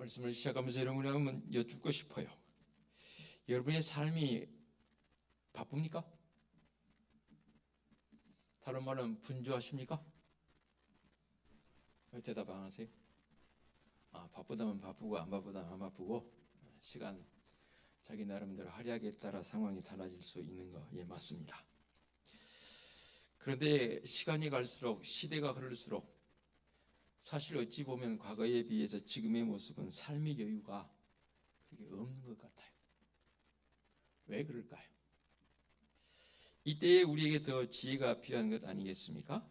말씀을 시작하면서 여러분이 한번 여쭙고 싶어요. 여러분의 삶이 바쁩니까? 다른 말은 분주하십니까? 왜 대답 안 하세요? 바쁘다면 바쁘고 안 바쁘다면 안 바쁘고 시간 자기 나름대로 활약에 따라 상황이 달라질 수 있는 거 맞습니다. 그런데 시간이 갈수록 시대가 흐를수록 사실 어찌 보면 과거에 비해서 지금의 모습은 삶의 여유가 그렇게 없는 것 같아요. 왜 그럴까요? 이때에 우리에게 더 지혜가 필요한 것 아니겠습니까?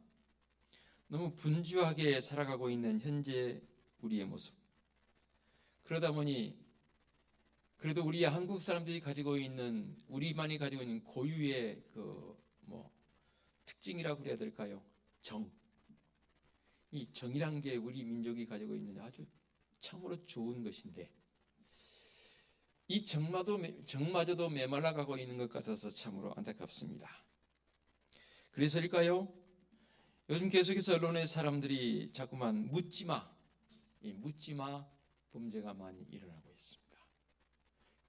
너무 분주하게 살아가고 있는 현재 우리의 모습. 그러다 보니 그래도 우리 한국 사람들이 가지고 있는 우리만이 가지고 있는 고유의 특징이라고 그래야 될까요? 이 정이란 게 우리 민족이 가지고 있는 아주 참으로 좋은 것인데 이 정마저도 메말라가고 있는 것 같아서 참으로 안타깝습니다. 그래서일까요? 요즘 계속해서 언론의 사람들이 자꾸만 묻지마 범죄가 많이 일어나고 있습니다.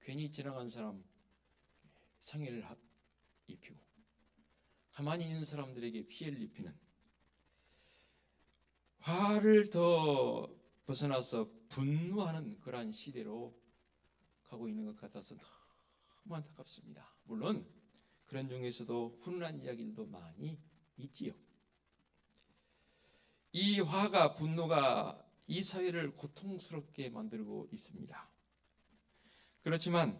괜히 지나간 사람 상해를 입히고 가만히 있는 사람들에게 피해를 입히는 화를 더 벗어나서 분노하는 그러한 시대로 가고 있는 것 같아서 너무 안타깝습니다. 물론 그런 중에서도 훈훈한 이야기들도 많이 있지요. 이 화가 분노가 이 사회를 고통스럽게 만들고 있습니다. 그렇지만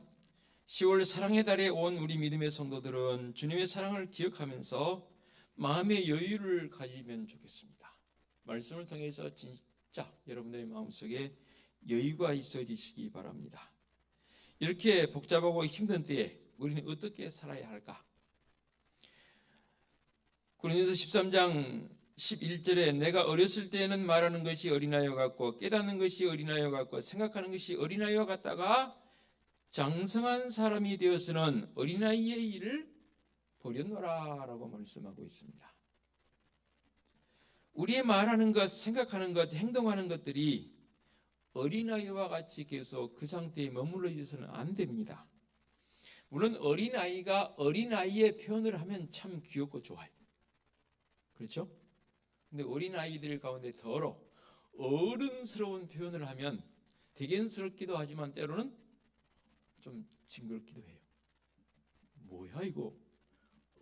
10월 사랑의 달에 온 우리 믿음의 성도들은 주님의 사랑을 기억하면서 마음의 여유를 가지면 좋겠습니다. 말씀을 통해서 진짜 여러분들의 마음속에 여유가 있어지시기 바랍니다. 이렇게 복잡하고 힘든 때에 우리는 어떻게 살아야 할까? 고린도서 13장 11절에 내가 어렸을 때는 말하는 것이 어린아이와 같고 깨닫는 것이 어린아이와 같고 생각하는 것이 어린아이와 같다가 장성한 사람이 되어서는 어린아이의 일을 버렸노라 라고 말씀하고 있습니다. 우리의 말하는 것, 생각하는 것, 행동하는 것들이 어린아이와 같이 계속 그 상태에 머물러 있어서는 안 됩니다. 물론 어린아이가 어린아이의 표현을 하면 참 귀엽고 좋아요. 그렇죠? 근데 어린아이들 가운데 더러 어른스러운 표현을 하면 대견스럽기도 하지만 때로는 좀 징그럽기도 해요. 뭐야 이거?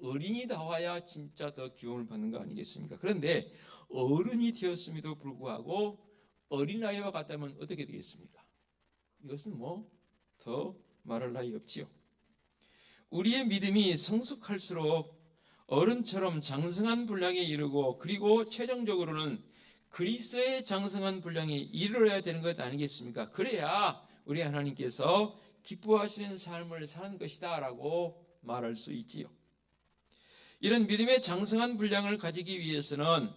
어린이 나와야 진짜 더 귀여움을 받는 거 아니겠습니까? 그런데 어른이 되었음에도 불구하고 어린아이와 같다면 어떻게 되겠습니까? 이것은 더 말할 나위 없지요. 우리의 믿음이 성숙할수록 어른처럼 장성한 분량에 이르고 그리고 최종적으로는 그리스도의 장성한 분량에 이르러야 되는 것 아니겠습니까? 그래야 우리 하나님께서 기뻐하시는 삶을 사는 것이다 라고 말할 수 있지요. 이런 믿음의 장성한 분량을 가지기 위해서는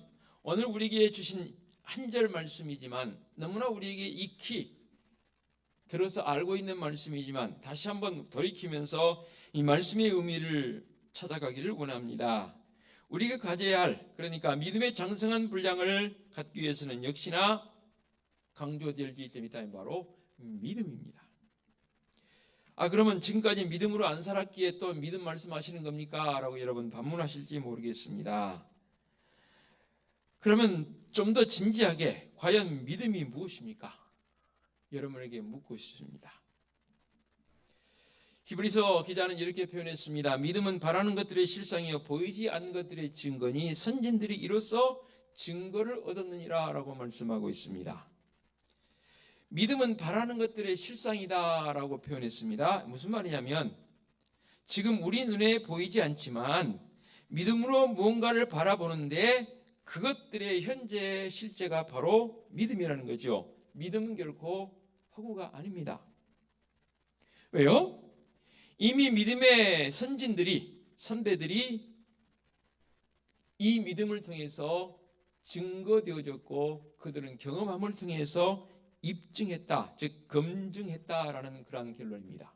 오늘 우리에게 주신 한 절 말씀이지만 너무나 우리에게 익히 들어서 알고 있는 말씀이지만 다시 한번 돌이키면서 이 말씀의 의미를 찾아가기를 원합니다. 우리가 가져야 할 그러니까 믿음의 장성한 분량을 갖기 위해서는 역시나 강조될 점이 있다면 바로 믿음입니다. 그러면 지금까지 믿음으로 안 살았기에 또 믿음 말씀하시는 겁니까? 라고 여러분 반문하실지 모르겠습니다. 그러면 좀 더 진지하게 과연 믿음이 무엇입니까? 여러분에게 묻고 싶습니다. 히브리서 기자는 이렇게 표현했습니다. 믿음은 바라는 것들의 실상이요 보이지 않는 것들의 증거니 선진들이 이로써 증거를 얻었느니라 라고 말씀하고 있습니다. 믿음은 바라는 것들의 실상이다 라고 표현했습니다. 무슨 말이냐면 지금 우리 눈에 보이지 않지만 믿음으로 무언가를 바라보는데 그것들의 현재 실제가 바로 믿음이라는 거죠. 믿음은 결코 허구가 아닙니다. 왜요? 이미 믿음의 선배들이 이 믿음을 통해서 증거되어졌고 그들은 경험함을 통해서 입증했다, 즉 검증했다라는 그러한 결론입니다.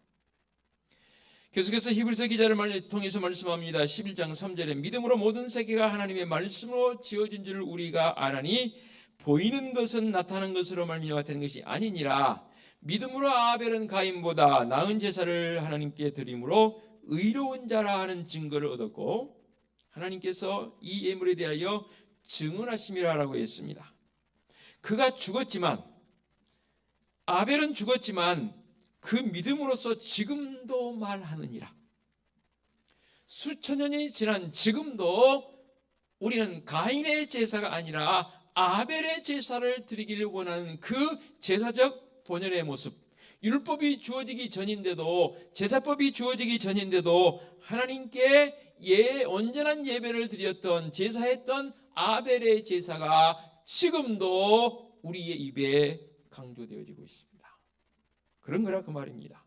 계속해서 히브리서 기자를 통해서 말씀합니다. 11장 3절에 믿음으로 모든 세계가 하나님의 말씀으로 지어진 줄 우리가 아나니 보이는 것은 나타나는 것으로 말미암아 되는 것이 아니니라. 믿음으로 아벨은 가인보다 나은 제사를 하나님께 드림으로 의로운 자라 하는 증거를 얻었고 하나님께서 이 예물에 대하여 증언하심이라라고 했습니다. 그가 죽었지만, 아벨은 죽었지만 그 믿음으로써 지금도 말하느니라. 수천 년이 지난 지금도 우리는 가인의 제사가 아니라 아벨의 제사를 드리기를 원하는 그 제사적 본연의 모습, 율법이 주어지기 전인데도, 제사법이 주어지기 전인데도 하나님께 온전한 예배를 드렸던, 제사했던 아벨의 제사가 지금도 우리의 입에 강조되어지고 있습니다. 그런 거라 그 말입니다.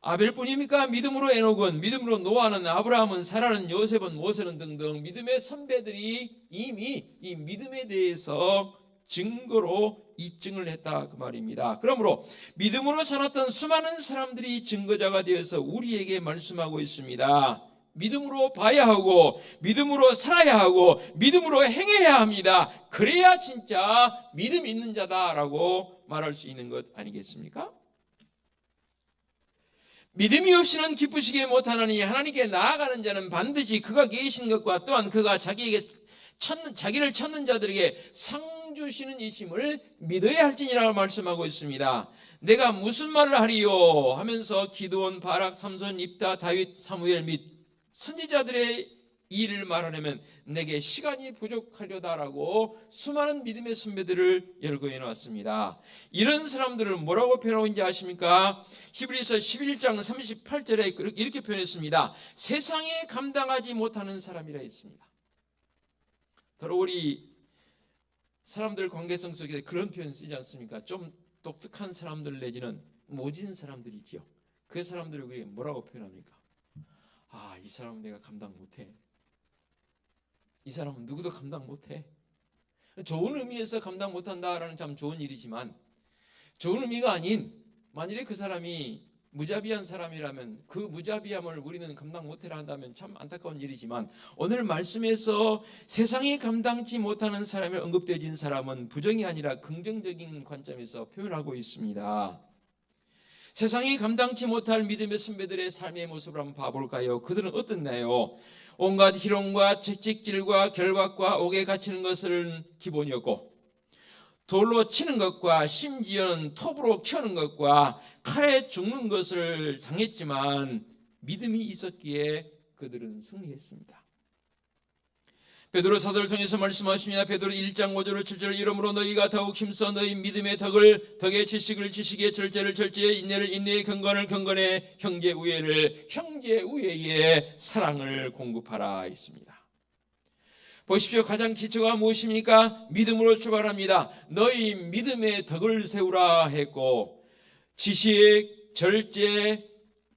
아벨뿐입니까? 믿음으로 에녹은, 믿음으로 노아는, 아브라함은, 사라는, 요셉은, 모세는 등등 믿음의 선배들이 이미 이 믿음에 대해서 증거로 입증을 했다 그 말입니다. 그러므로 믿음으로 살았던 수많은 사람들이 증거자가 되어서 우리에게 말씀하고 있습니다. 믿음으로 봐야 하고, 믿음으로 살아야 하고, 믿음으로 행해야 합니다. 그래야 진짜 믿음 있는 자다라고 말할 수 있는 것 아니겠습니까? 믿음이 없이는 기쁘시게 못하나니 하나님께 나아가는 자는 반드시 그가 계신 것과 또한 그가 자기를 찾는 자들에게 상 주시는 이심을 믿어야 할지니라 말씀하고 있습니다. 내가 무슨 말을 하리요 하면서 기드온, 바락, 삼손, 입다, 다윗, 사무엘 및 선지자들의 일을 말하려면 내게 시간이 부족하려다라고 수많은 믿음의 선배들을 열거해 놨습니다. 이런 사람들을 뭐라고 표현하고 있는지 아십니까? 히브리서 11장 38절에 이렇게 표현했습니다. 세상에 감당하지 못하는 사람이라 했습니다. 더러 우리 사람들 관계성 속에 그런 표현 쓰지 않습니까? 좀 독특한 사람들 내지는 모진 사람들이지요. 그 사람들을 우리가 뭐라고 표현합니까? 이 사람은 내가 감당 못해. 이 사람은 누구도 감당 못해. 좋은 의미에서 감당 못한다라는 참 좋은 일이지만, 좋은 의미가 아닌, 만일에 그 사람이 무자비한 사람이라면 그 무자비함을 우리는 감당 못해라 한다면 참 안타까운 일이지만, 오늘 말씀에서 세상이 감당치 못하는 사람이 언급되어진 사람은 부정이 아니라 긍정적인 관점에서 표현하고 있습니다. 세상이 감당치 못할 믿음의 선배들의 삶의 모습을 한번 봐볼까요? 그들은 어떻나요? 온갖 희롱과 채찍질과 결박과 옥에 갇히는 것을 기본이었고, 돌로 치는 것과 심지어는 톱으로 켜는 것과 칼에 죽는 것을 당했지만 믿음이 있었기에 그들은 승리했습니다. 베드로 사도를 통해서 말씀하십니다. 베드로 1장 5절 7절 이러므로 너희가 더욱 힘써 너희 믿음의 덕의 지식을 지식에 절제를 절제에 인내를 인내에 경건을 경건에 형제 우애를 형제 우애에 사랑을 공급하라 했습니다. 보십시오. 가장 기초가 무엇입니까? 믿음으로 출발합니다. 너희 믿음의 덕을 세우라 했고, 지식, 절제,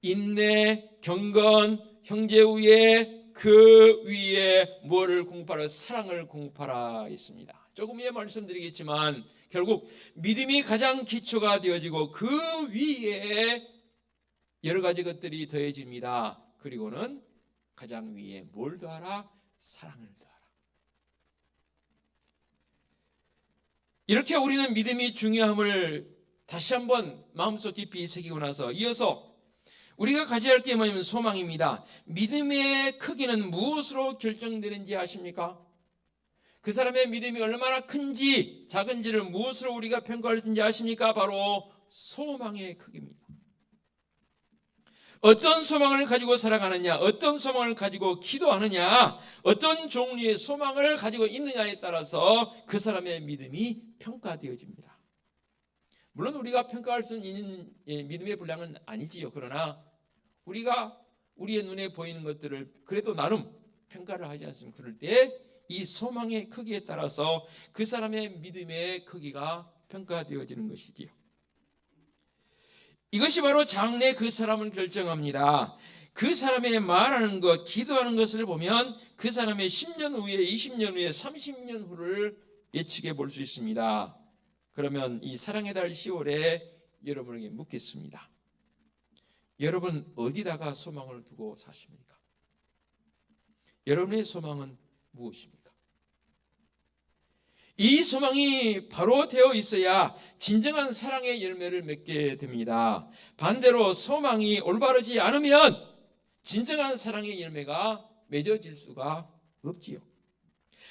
인내, 경건, 형제 우애, 그 위에 뭐를 공급하라? 사랑을 공급하라 했습니다. 조금 위에 말씀드리겠지만 결국 믿음이 가장 기초가 되어지고 그 위에 여러 가지 것들이 더해집니다. 그리고는 가장 위에 뭘 더하라? 사랑을 더하라. 이렇게 우리는 믿음이 중요함을 다시 한번 마음속 깊이 새기고 나서 이어서 우리가 가져야 할 게 뭐냐면 소망입니다. 믿음의 크기는 무엇으로 결정되는지 아십니까? 그 사람의 믿음이 얼마나 큰지 작은지를 무엇으로 우리가 평가할 수 있는지 아십니까? 바로 소망의 크기입니다. 어떤 소망을 가지고 살아가느냐, 어떤 소망을 가지고 기도하느냐, 어떤 종류의 소망을 가지고 있느냐에 따라서 그 사람의 믿음이 평가되어집니다. 물론 우리가 평가할 수 있는 믿음의 분량은 아니지요. 그러나 우리가 우리의 눈에 보이는 것들을 그래도 나름 평가를 하지 않습니까? 그럴 때 이 소망의 크기에 따라서 그 사람의 믿음의 크기가 평가되어지는 것이지요. 이것이 바로 장래 그 사람을 결정합니다. 그 사람의 말하는 것, 기도하는 것을 보면 그 사람의 10년 후에, 20년 후에, 30년 후를 예측해 볼 수 있습니다. 그러면 이 사랑의 달 10월에 여러분에게 묻겠습니다. 여러분 어디다가 소망을 두고 사십니까? 여러분의 소망은 무엇입니까? 이 소망이 바로 되어 있어야 진정한 사랑의 열매를 맺게 됩니다. 반대로 소망이 올바르지 않으면 진정한 사랑의 열매가 맺어질 수가 없지요.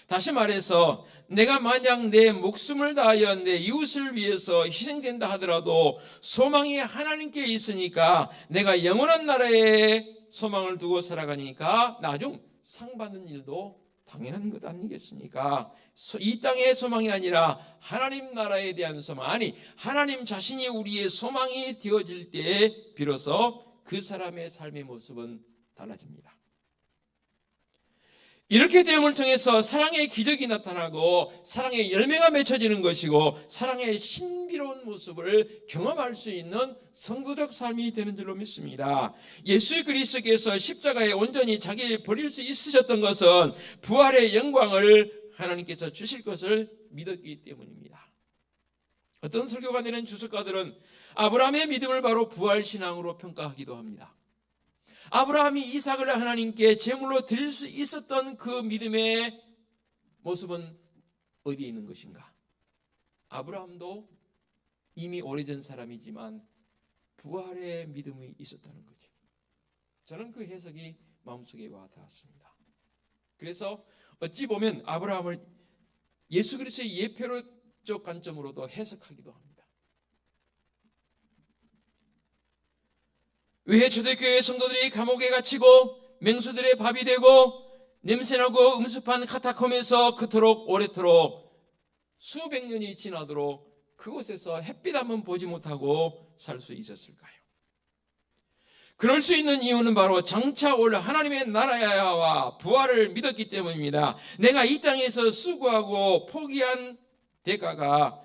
다시 말해서 내가 만약 내 목숨을 다하여 내 이웃을 위해서 희생된다 하더라도 소망이 하나님께 있으니까 내가 영원한 나라에 소망을 두고 살아가니까 나중 상 받는 일도 당연한 것 아니겠습니까? 이 땅의 소망이 아니라 하나님 나라에 대한 소망, 아니 하나님 자신이 우리의 소망이 되어질 때 비로소 그 사람의 삶의 모습은 달라집니다. 이렇게 됨을 통해서 사랑의 기적이 나타나고 사랑의 열매가 맺혀지는 것이고 사랑의 신비로운 모습을 경험할 수 있는 성도적 삶이 되는 줄로 믿습니다. 예수 그리스도께서 십자가에 온전히 자기를 버릴 수 있으셨던 것은 부활의 영광을 하나님께서 주실 것을 믿었기 때문입니다. 어떤 설교가들은 주석가들은 아브라함의 믿음을 바로 부활신앙으로 평가하기도 합니다. 아브라함이 이삭을 하나님께 제물로 드릴 수 있었던 그 믿음의 모습은 어디에 있는 것인가? 아브라함도 이미 오래전 사람이지만 부활의 믿음이 있었다는 거죠. 저는 그 해석이 마음속에 와 닿았습니다. 그래서 어찌 보면 아브라함을 예수 그리스도의 예표적 관점으로도 해석하기도 합니다. 왜 초대교회 성도들이 감옥에 갇히고 맹수들의 밥이 되고 냄새나고 음습한 카타콤에서 그토록 오래도록 수백 년이 지나도록 그곳에서 햇빛 한번 보지 못하고 살 수 있었을까요? 그럴 수 있는 이유는 바로 장차 올 하나님의 나라와 부활을 믿었기 때문입니다. 내가 이 땅에서 수고하고 포기한 대가가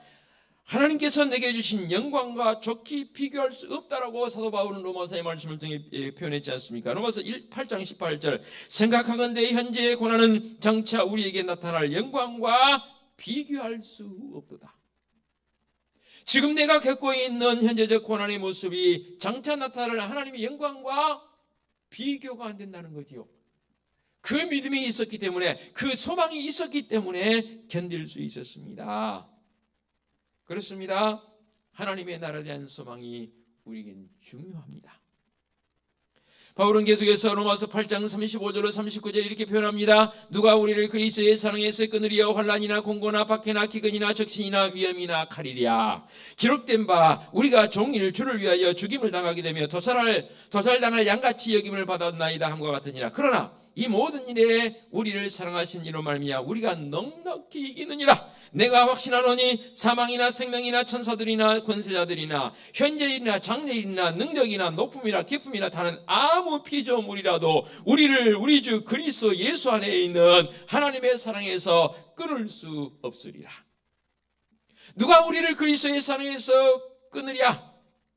하나님께서 내게 주신 영광과 좋게 비교할 수 없다라고 사도 바울은 로마서의 말씀을 통해 표현했지 않습니까? 로마서 8장 18절 생각하건대 현재의 고난은 장차 우리에게 나타날 영광과 비교할 수 없도다. 지금 내가 겪고 있는 현재적 고난의 모습이 장차 나타날 하나님의 영광과 비교가 안 된다는 거지요. 그 믿음이 있었기 때문에 그 소망이 있었기 때문에 견딜 수 있었습니다. 그렇습니다. 하나님의 나라에 대한 소망이 우리에겐 중요합니다. 바울은 계속해서 로마서 8장 35절로 39절 이렇게 표현합니다. 누가 우리를 그리스도의 사랑에서 끊으리여 환난이나 공고나 박해나 기근이나 적신이나 위험이나 칼이랴. 기록된 바 우리가 종일 주를 위하여 죽임을 당하게 되며 도살당할 양같이 여김을 받았나이다 함과 같으니라. 그러나 이 모든 일에 우리를 사랑하신 이로 말미암아 우리가 넉넉히 이기느니라. 내가 확신하노니 사망이나 생명이나 천사들이나 권세자들이나 현재일이나 장래일이나 능력이나 높음이나 깊음이나 다른 아무 피조물이라도 우리를 우리 주 그리스도 예수 안에 있는 하나님의 사랑에서 끊을 수 없으리라. 누가 우리를 그리스도의 사랑에서 끊으랴?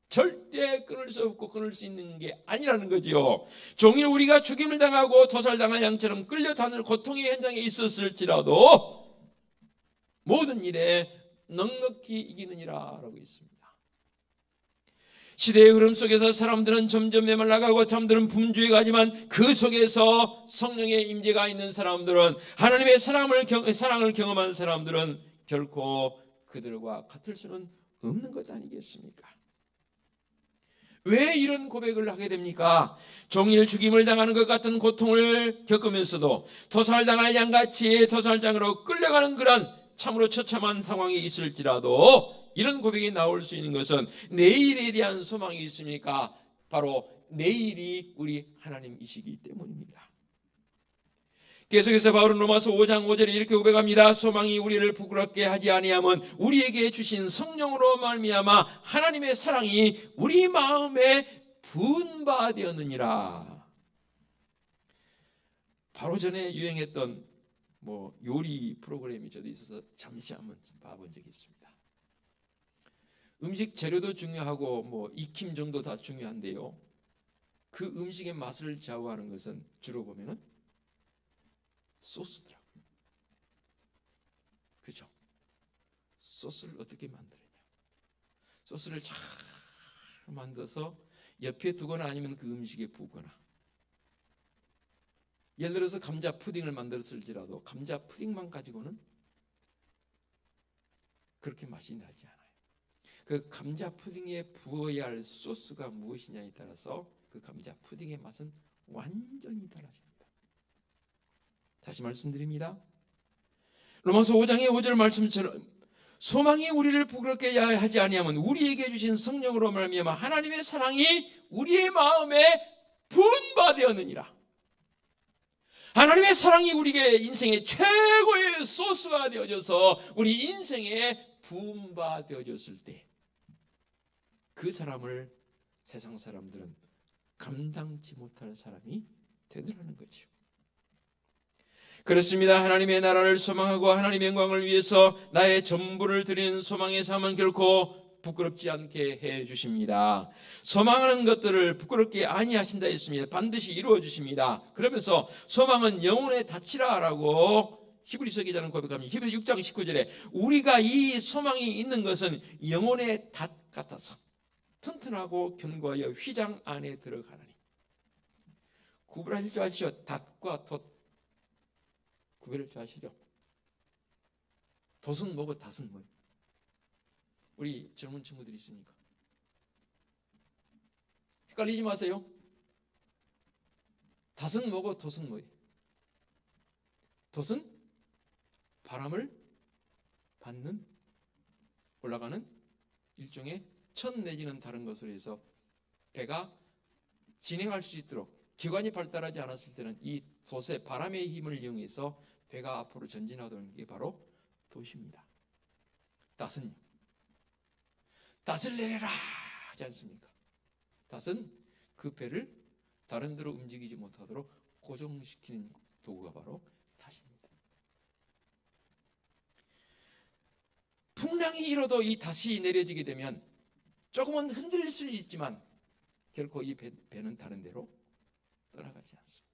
절대 끊을 수 없고 끊을 수 있는 게 아니라는 거지요. 종일 우리가 죽임을 당하고 도살당한 양처럼 끌려다닐 고통의 현장에 있었을지라도 모든 일에 넉넉히 이기느니라 라고 있습니다. 시대의 흐름 속에서 사람들은 점점 메말라가고 잠들은 분주해 가지만 그 속에서 성령의 임재가 있는 사람들은 하나님의 사랑을 경험한 사람들은 결코 그들과 같을 수는 없는 것 아니겠습니까? 왜 이런 고백을 하게 됩니까? 종일 죽임을 당하는 것 같은 고통을 겪으면서도 도살당할 양같이 도살장으로 끌려가는 그런 참으로 처참한 상황이 있을지라도 이런 고백이 나올 수 있는 것은 내일에 대한 소망이 있습니까? 바로 내일이 우리 하나님이시기 때문입니다. 계속해서 바울은 로마서 5장 5절에 이렇게 고백합니다. 소망이 우리를 부끄럽게 하지 아니함은 우리에게 주신 성령으로 말미암아 하나님의 사랑이 우리 마음에 부은 바 되었느니라. 바로 전에 유행했던 요리 프로그램이 저도 있어서 잠시 한번 봐본 적이 있습니다. 음식 재료도 중요하고 익힘 정도 다 중요한데요. 그 음식의 맛을 좌우하는 것은 주로 보면은 소스더라고요. 그렇죠? 소스를 어떻게 만드느냐? 소스를 잘 만들어서 옆에 두거나 아니면 그 음식에 부거나. 예를 들어서 감자 푸딩을 만들었을지라도 감자 푸딩만 가지고는 그렇게 맛이 나지 않아요. 그 감자 푸딩에 부어야 할 소스가 무엇이냐에 따라서 그 감자 푸딩의 맛은 완전히 달라집니다. 다시 말씀드립니다. 로마서 5장의 5절 말씀처럼 소망이 우리를 부끄럽게 하지 아니하면 우리에게 주신 성령으로 말미암아 하나님의 사랑이 우리의 마음에 분바되었느니라. 하나님의 사랑이 우리에게 인생의 최고의 소스가 되어져서 우리 인생에 분바되어졌을 때 그 사람을 세상 사람들은 감당치 못할 사람이 되더라는 거죠. 그렇습니다. 하나님의 나라를 소망하고 하나님의 영광을 위해서 나의 전부를 드리는 소망의 삶은 결코 부끄럽지 않게 해 주십니다. 소망하는 것들을 부끄럽게 아니하신다 했습니다. 반드시 이루어 주십니다. 그러면서 소망은 영혼의 닻이라라고 히브리서 기자는 고백합니다. 히브리서 6장 19절에 우리가 이 소망이 있는 것은 영혼의 닷 같아서 튼튼하고 견고하여 휘장 안에 들어가나니. 구분하실 줄 아시죠? 닷과 돛 구별할 줄 아시죠? 돛은 뭐고 닷은 뭐예요? 우리 젊은 친구들이 있으니까 헷갈리지 마세요. 닷은 뭐고 돛은 뭐예요? 돛은 바람을 받는 올라가는 일종의 천 내지는 다른 것으로 해서 배가 진행할 수 있도록 기관이 발달하지 않았을 때는 이 돛의 바람의 힘을 이용해서 배가 앞으로 전진하던 게 바로 돛입니다. 닷은요. 닷을 내려라 하지 않습니까? 닷은 그 배를 다른 데로 움직이지 못하도록 고정시키는 도구가 바로 닷입니다. 풍랑이 일어도 이 닷이 내려지게 되면 조금은 흔들릴 수 있지만 결코 이 배는 다른 데로 떠나가지 않습니다.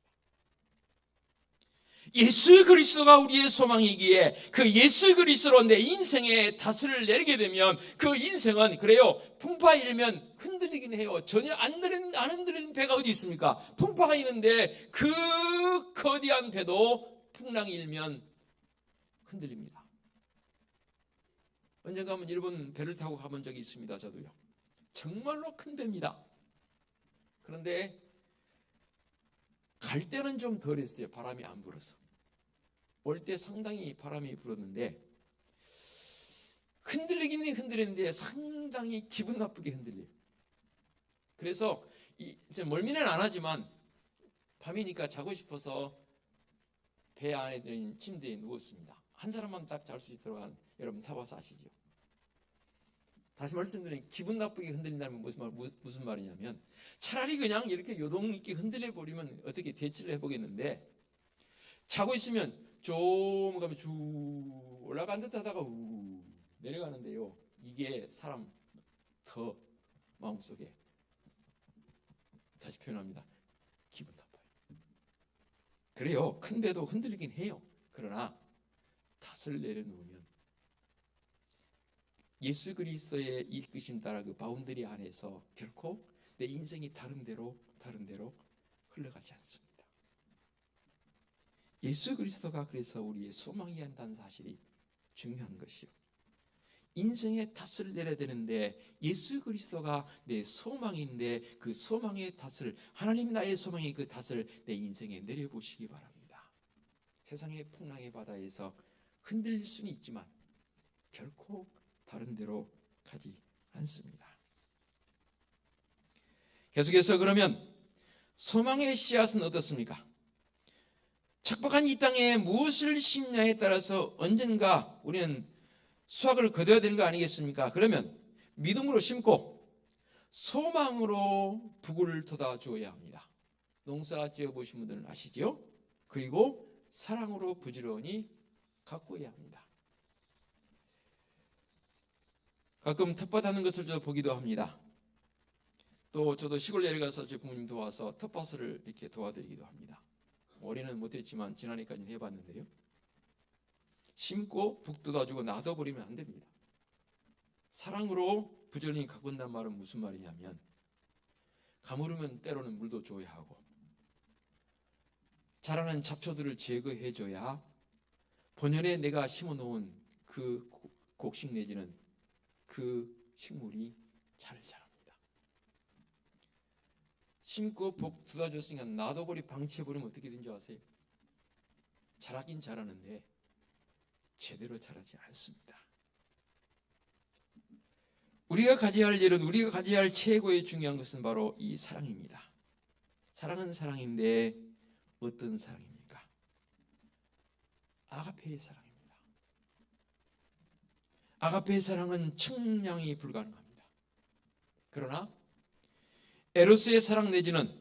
예수 그리스도가 우리의 소망이기에 그 예수 그리스도로 내 인생에 닷을 내리게 되면 그 인생은 그래요. 풍파 일면 흔들리긴 해요. 전혀 안 흔들리는 배가 어디 있습니까? 풍파가 있는데 그 거대한 배도 풍랑이 일면 흔들립니다. 언젠가 한번 일본 배를 타고 가본 적이 있습니다. 저도요. 정말로 큰 배입니다. 그런데 갈 때는 좀 덜했어요. 바람이 안 불어서. 올 때 상당히 바람이 불었는데 흔들리긴 흔들리는데 상당히 기분 나쁘게 흔들려요. 그래서 이제 멀미는 안 하지만 밤이니까 자고 싶어서 배 안에 들은 침대에 누웠습니다. 한 사람만 딱 잘 수 있도록 여러분 타봐서 아시죠? 다시 말씀드리면 기분 나쁘게 흔들린다는 무슨 말이냐면 차라리 그냥 이렇게 요동 있게 흔들려 버리면 어떻게 대치를 해보겠는데 자고 있으면 좀 가면 쭉 올라간 듯 하다가 우 내려가는데요. 이게 사람 더 마음속에 다시 표현합니다. 기분 나빠요. 그래요. 큰 배도 흔들리긴 해요. 그러나 탓을 내려놓으면 예수 그리스도의 이끄심 따라 그 바운더리 안에서 결코 내 인생이 다른 데로 흘러가지 않습니다. 예수 그리스도가 그래서 우리의 소망이 한다는 사실이 중요한 것이요. 인생의 탓을 내려야 되는데 예수 그리스도가 내 소망인데 그 소망의 탓을 하나님이 나의 소망의 그 탓을 내 인생에 내려보시기 바랍니다. 세상의 풍랑의 바다에서 흔들릴 수는 있지만 결코 다른 데로 가지 않습니다. 계속해서 그러면 소망의 씨앗은 어떻습니까? 척박한 이 땅에 무엇을 심냐에 따라서 언젠가 우리는 수확을 거둬야 되는 거 아니겠습니까? 그러면 믿음으로 심고 소망으로 북을 돋아 주어야 합니다. 농사 지어보신 분들은 아시죠? 그리고 사랑으로 부지런히 가꾸어야 합니다. 가끔 텃밭하는 것을 저 보기도 합니다. 또 저도 시골 내려가서 제 부모님 도와서 텃밭을 이렇게 도와드리기도 합니다. 올해는 못했지만 지난해까지는 해봤는데요. 심고 북 돋아주고 놔둬버리면 안 됩니다. 사랑으로 부지런히 가꾼다는 말은 무슨 말이냐면 가물으면 때로는 물도 줘야 하고 자라는 잡초들을 제거해줘야 본연에 내가 심어놓은 그 곡식 내지는 그 식물이 잘 자랍니다. 심고 복 두다줬으니까 놔둬버리 방치해버리면 어떻게 되는 줄 아세요? 자라긴 자라는데 제대로 자라지 않습니다. 우리가 가져야 할 일은, 우리가 가져야 할 최고의 중요한 것은 바로 이 사랑입니다. 사랑은 사랑인데 어떤 사랑입니까? 아가페의 사랑입니다. 아가페의 사랑은 측량이 불가능합니다. 그러나 에로스의 사랑 내지는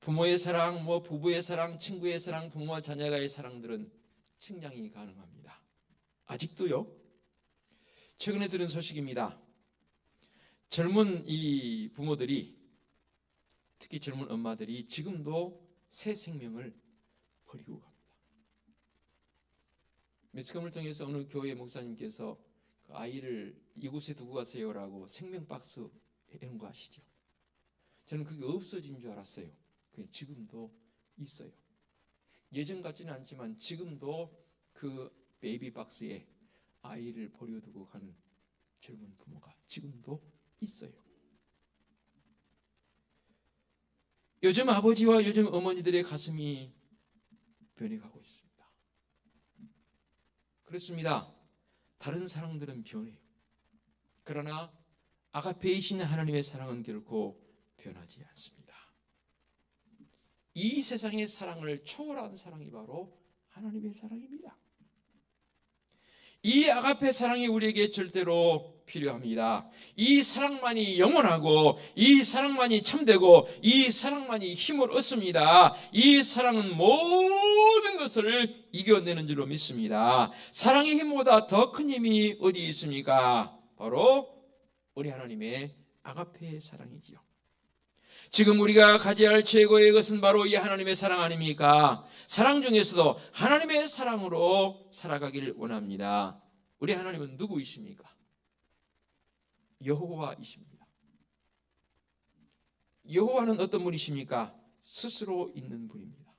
부모의 사랑, 부부의 사랑, 친구의 사랑, 부모와 자녀가의 사랑들은 측량이 가능합니다. 아직도요. 최근에 들은 소식입니다. 젊은 이 부모들이, 특히 젊은 엄마들이 지금도 새 생명을 버리고 갑니다. 매스컴을 통해서 어느 교회 목사님께서 그 아이를 이곳에 두고 가세요라고 생명 박스 해놓은 거 아시죠? 저는 그게 없어진 줄 알았어요. 그게 지금도 있어요. 예전 같지는 않지만 지금도 그 베이비 박스에 아이를 버려두고 가는 젊은 부모가 지금도 있어요. 요즘 아버지와 요즘 어머니들의 가슴이 변해가고 있습니다. 그렇습니다. 다른 사랑들은 변해요. 그러나 아가페이신 하나님의 사랑은 결코 변하지 않습니다. 이 세상의 사랑을 초월한 사랑이 바로 하나님의 사랑입니다. 이 아가페 사랑이 우리에게 절대로 필요합니다. 이 사랑만이 영원하고, 이 사랑만이 참되고, 이 사랑만이 힘을 얻습니다. 이 사랑은 모든 것을 이겨내는 줄로 믿습니다. 사랑의 힘보다 더 큰 힘이 어디 있습니까? 바로 우리 하나님의 아가페 사랑이지요. 지금 우리가 가져야 할 최고의 것은 바로 이 하나님의 사랑 아닙니까? 사랑 중에서도 하나님의 사랑으로 살아가기를 원합니다. 우리 하나님은 누구이십니까? 여호와이십니다. 여호와는 어떤 분이십니까? 스스로 있는 분입니다.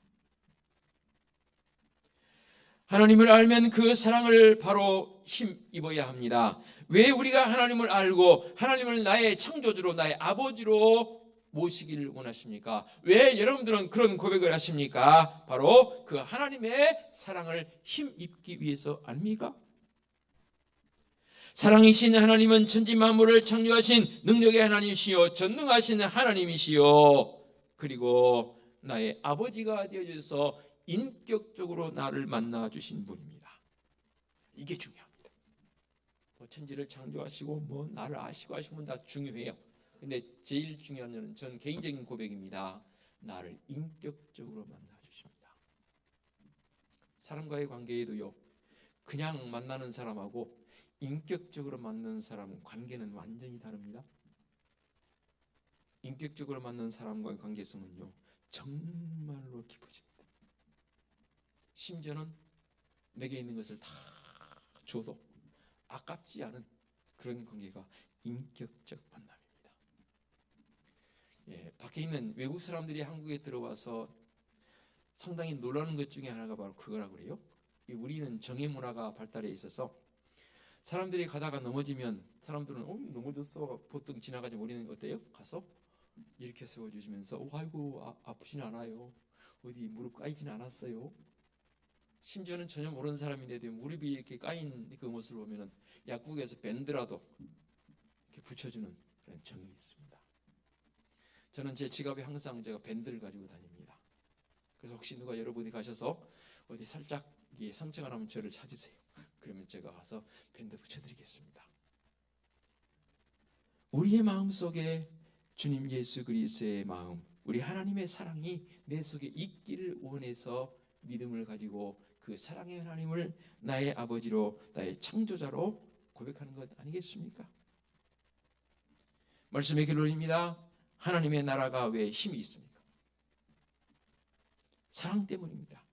하나님을 알면 그 사랑을 바로 힘입어야 합니다. 왜 우리가 하나님을 알고 하나님을 나의 창조주로, 나의 아버지로 모시기를 원하십니까? 왜 여러분들은 그런 고백을 하십니까? 바로 그 하나님의 사랑을 힘입기 위해서 아닙니까? 사랑이신 하나님은 천지 만물을 창조하신 능력의 하나님이시요 전능하신 하나님이시요 그리고 나의 아버지가 되어주셔서 인격적으로 나를 만나주신 분입니다. 이게 중요합니다. 천지를 창조하시고 나를 아시고 하신 분 다 중요해요. 근데 제일 중요한 것은 전 개인적인 고백입니다. 나를 인격적으로 만나주십니다. 사람과의 관계에도요, 그냥 만나는 사람하고 인격적으로 만나는 사람 관계는 완전히 다릅니다. 인격적으로 만나는 사람과의 관계성은요, 정말로 깊어집니다. 심지어는 내게 있는 것을 다 줘도 아깝지 않은 그런 관계가 인격적 만남입니다. 밖에 있는 외국 사람들이 한국에 들어와서 상당히 놀라는 것 중에 하나가 바로 그거라고 그래요. 우리는 정의 문화가 발달해 있어서 사람들이 가다가 넘어지면 사람들은 넘어졌어 보통 지나가지. 우리는 어때요? 가서 이렇게 세워주시면서 아이고 아프진 않아요. 어디 무릎 까이진 않았어요. 심지어는 전혀 모르는 사람인데도 무릎이 이렇게 까인 그 모습을 보면은 약국에서 밴드라도 이렇게 붙여주는 그런 정이 있습니다. 저는 제 지갑에 항상 제가 밴드를 가지고 다닙니다. 그래서 혹시 누가 여러분이 가셔서 어디 살짝 상처가 나면 저를 찾으세요. 그러면 제가 가서 밴드 붙여드리겠습니다. 우리의 마음속에 주님 예수 그리스도의 마음, 우리 하나님의 사랑이 내 속에 있기를 원해서 믿음을 가지고 그 사랑의 하나님을 나의 아버지로, 나의 창조자로 고백하는 것 아니겠습니까? 말씀의 결론입니다. 하나님의 나라가 왜 힘이 있습니까? 사랑 때문입니다.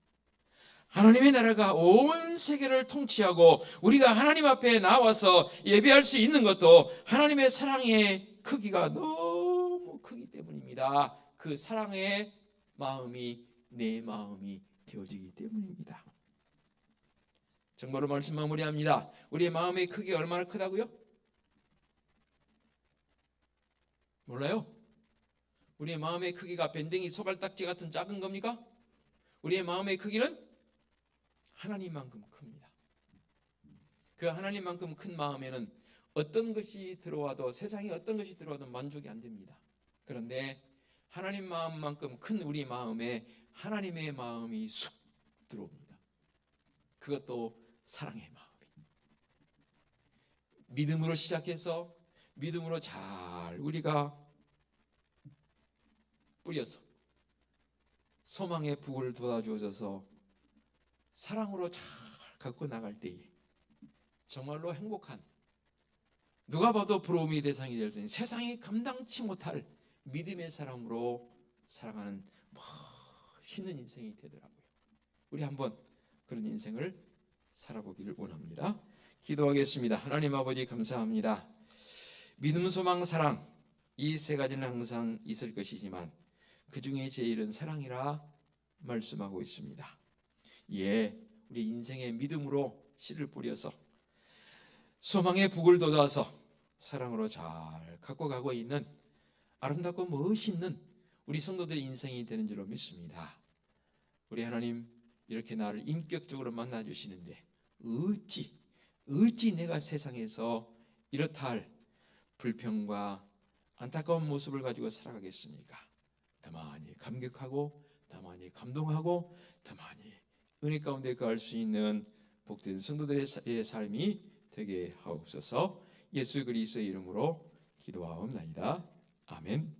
하나님의 나라가 온 세계를 통치하고 우리가 하나님 앞에 나와서 예배할 수 있는 것도 하나님의 사랑의 크기가 너무 크기 때문입니다. 그 사랑의 마음이 내 마음이 되어지기 때문입니다. 정말로 말씀 마무리합니다. 우리의 마음의 크기가 얼마나 크다고요? 몰라요? 우리의 마음의 크기가 밴댕이 소갈딱지 같은 작은 겁니까? 우리의 마음의 크기는 하나님만큼 큽니다. 그 하나님만큼 큰 마음에는 어떤 것이 들어와도, 세상에 어떤 것이 들어와도 만족이 안 됩니다. 그런데 하나님 마음만큼 큰 우리 마음에 하나님의 마음이 쑥 들어옵니다. 그것도 사랑의 마음이. 믿음으로 시작해서 믿음으로 잘 우리가 뿌려서 소망의 북을 돋아주어져서 사랑으로 잘 갖고 나갈 때에 정말로 행복한, 누가 봐도 부러움의 대상이 될 수 있는, 세상이 감당치 못할 믿음의 사람으로 살아가는 멋있는 인생이 되더라고요. 우리 한번 그런 인생을 살아보기를 원합니다. 기도하겠습니다. 하나님 아버지 감사합니다. 믿음, 소망, 사랑, 이 세 가지는 항상 있을 것이지만 그 중에 제일은 사랑이라 말씀하고 있습니다. 예, 우리 인생의 믿음으로 씨를 뿌려서 소망의 북을 돋아서 사랑으로 잘 갖고 가고 있는 아름답고 멋있는 우리 성도들의 인생이 되는 줄로 믿습니다. 우리 하나님, 이렇게 나를 인격적으로 만나주시는데 어찌 내가 세상에서 이렇다 할 불평과 안타까운 모습을 가지고 살아가겠습니까? 더 많이 감격하고 더 많이 감동하고 더 많이 은혜 가운데 거할 수 있는 복된 성도들의 삶이 되게 하옵소서. 예수 그리스도의 이름으로 기도하옵나이다. 아멘.